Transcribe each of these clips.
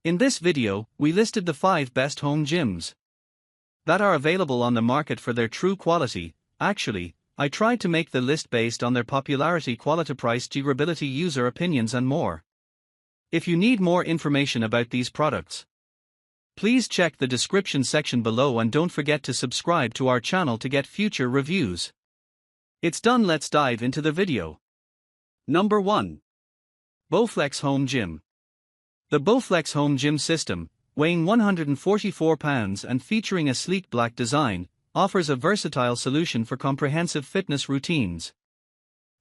In this video, we listed the 5 best home gyms that are available on the market for their true quality. Actually, I tried to make the list based on their popularity, quality, price, durability, user opinions and more. If you need more information about these products, please check the description section below and don't forget to subscribe to our channel to get future reviews. It's done, let's dive into the video. Number 1. BowFlex Home Gym. The BowFlex Home Gym system, weighing 144 pounds and featuring a sleek black design, offers a versatile solution for comprehensive fitness routines.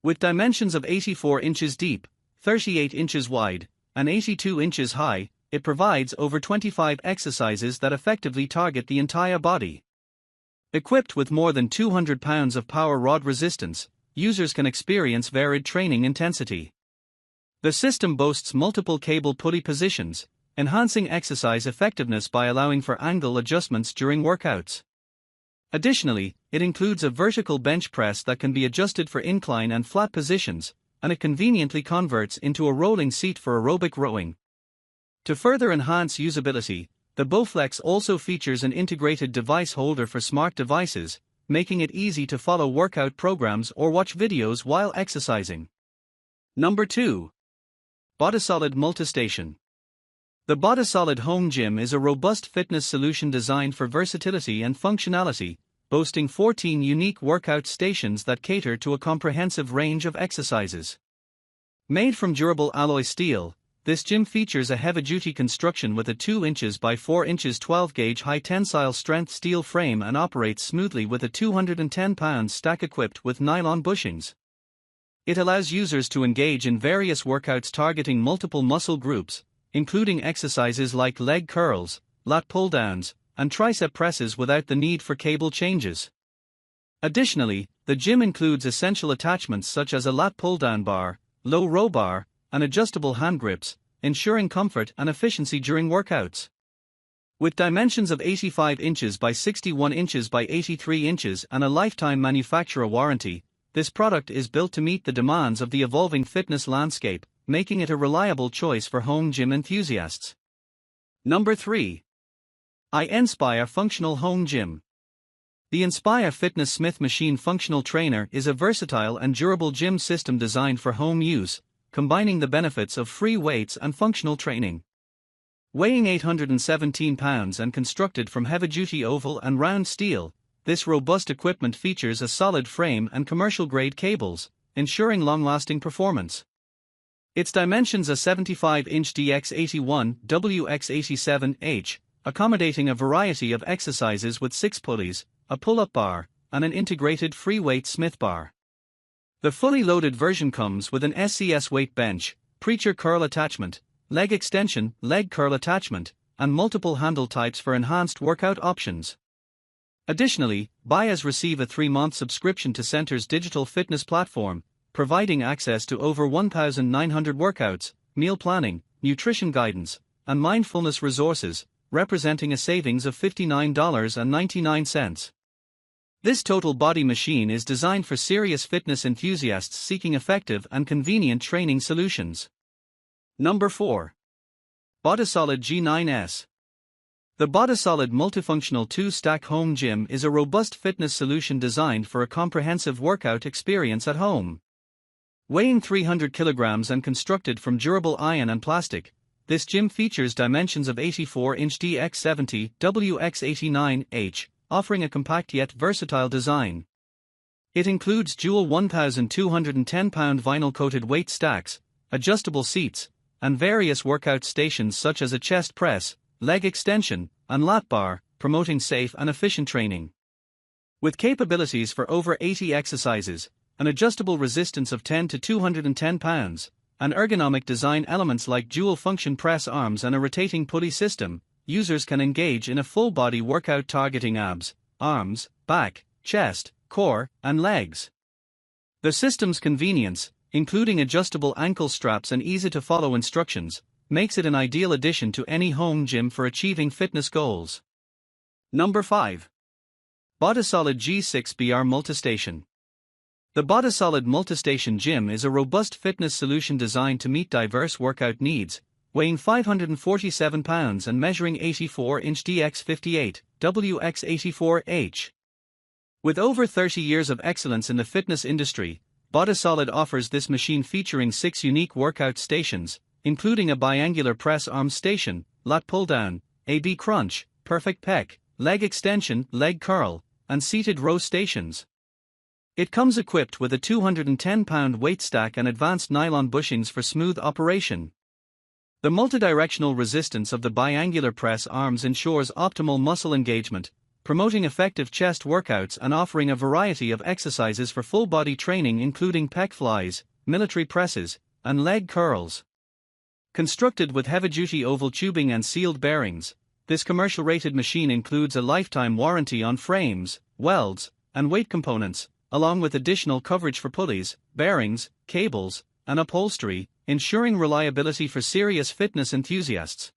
With dimensions of 84 inches deep, 38 inches wide, and 82 inches high, it provides over 25 exercises that effectively target the entire body. Equipped with more than 200 pounds of power rod resistance, users can experience varied training intensity. The system boasts multiple cable pulley positions, enhancing exercise effectiveness by allowing for angle adjustments during workouts. Additionally, it includes a vertical bench press that can be adjusted for incline and flat positions, and it conveniently converts into a rolling seat for aerobic rowing. To further enhance usability, the BowFlex also features an integrated device holder for smart devices, making it easy to follow workout programs or watch videos while exercising. Number 2. BowSolid Multistation. The BowSolid Home Gym is a robust fitness solution designed for versatility and functionality, boasting 14 unique workout stations that cater to a comprehensive range of exercises. Made from durable alloy steel, this gym features a heavy-duty construction with a 2 inches by 4 inches 12-gauge high-tensile strength steel frame and operates smoothly with a 210-pound stack equipped with nylon bushings. It allows users to engage in various workouts targeting multiple muscle groups, including exercises like leg curls, lat pull-downs, and tricep presses without the need for cable changes. Additionally, the gym includes essential attachments such as a lat pull-down bar, low row bar, and adjustable hand grips, ensuring comfort and efficiency during workouts. With dimensions of 85 inches by 61 inches by 83 inches and a lifetime manufacturer warranty, this product is built to meet the demands of the evolving fitness landscape, making it a reliable choice for home gym enthusiasts. Number 3. Inspire Functional Home Gym. The Inspire Fitness Smith Machine Functional Trainer is a versatile and durable gym system designed for home use, combining the benefits of free weights and functional training. Weighing 817 pounds and constructed from heavy-duty oval and round steel, this robust equipment features a solid frame and commercial-grade cables, ensuring long-lasting performance. Its dimensions are 75-inch DX81 WX87H, accommodating a variety of exercises with 6 pulleys, a pull-up bar, and an integrated free-weight Smith bar. The fully loaded version comes with an SCS weight bench, preacher curl attachment, leg extension, leg curl attachment, and multiple handle types for enhanced workout options. Additionally, buyers receive a 3-month subscription to Center's digital fitness platform, providing access to over 1,900 workouts, meal planning, nutrition guidance, and mindfulness resources, representing a savings of $59.99. This total body machine is designed for serious fitness enthusiasts seeking effective and convenient training solutions. Number 4. BowSolid G9S. The BowSolid Multifunctional 2-Stack Home Gym is a robust fitness solution designed for a comprehensive workout experience at home. Weighing 300 kilograms and constructed from durable iron and plastic, this gym features dimensions of 84-inch DX70 WX89H, offering a compact yet versatile design. It includes dual 1,210-pound vinyl-coated weight stacks, adjustable seats, and various workout stations such as a chest press, leg extension, and lat bar, promoting safe and efficient training. With capabilities for over 80 exercises, an adjustable resistance of 10 to 210 pounds, and ergonomic design elements like dual-function press arms and a rotating pulley system, users can engage in a full-body workout targeting abs, arms, back, chest, core, and legs. The system's convenience, including adjustable ankle straps and easy-to-follow instructions, makes it an ideal addition to any home gym for achieving fitness goals. Number 5. BowSolid G6BR Multistation. The BowSolid Multistation Gym is a robust fitness solution designed to meet diverse workout needs, weighing 547 pounds and measuring 84-inch DX58, WX84H. With over 30 years of excellence in the fitness industry, BodySolid offers this machine featuring 6 unique workout stations, including a biangular press arm station, lat pull-down, AB crunch, perfect pec, leg extension, leg curl, and seated row stations. It comes equipped with a 210-pound weight stack and advanced nylon bushings for smooth operation. The multidirectional resistance of the biangular press arms ensures optimal muscle engagement, promoting effective chest workouts and offering a variety of exercises for full-body training including pec flies, military presses, and leg curls. Constructed with heavy-duty oval tubing and sealed bearings, this commercial-rated machine includes a lifetime warranty on frames, welds, and weight components, along with additional coverage for pulleys, bearings, cables, and upholstery, ensuring reliability for serious fitness enthusiasts.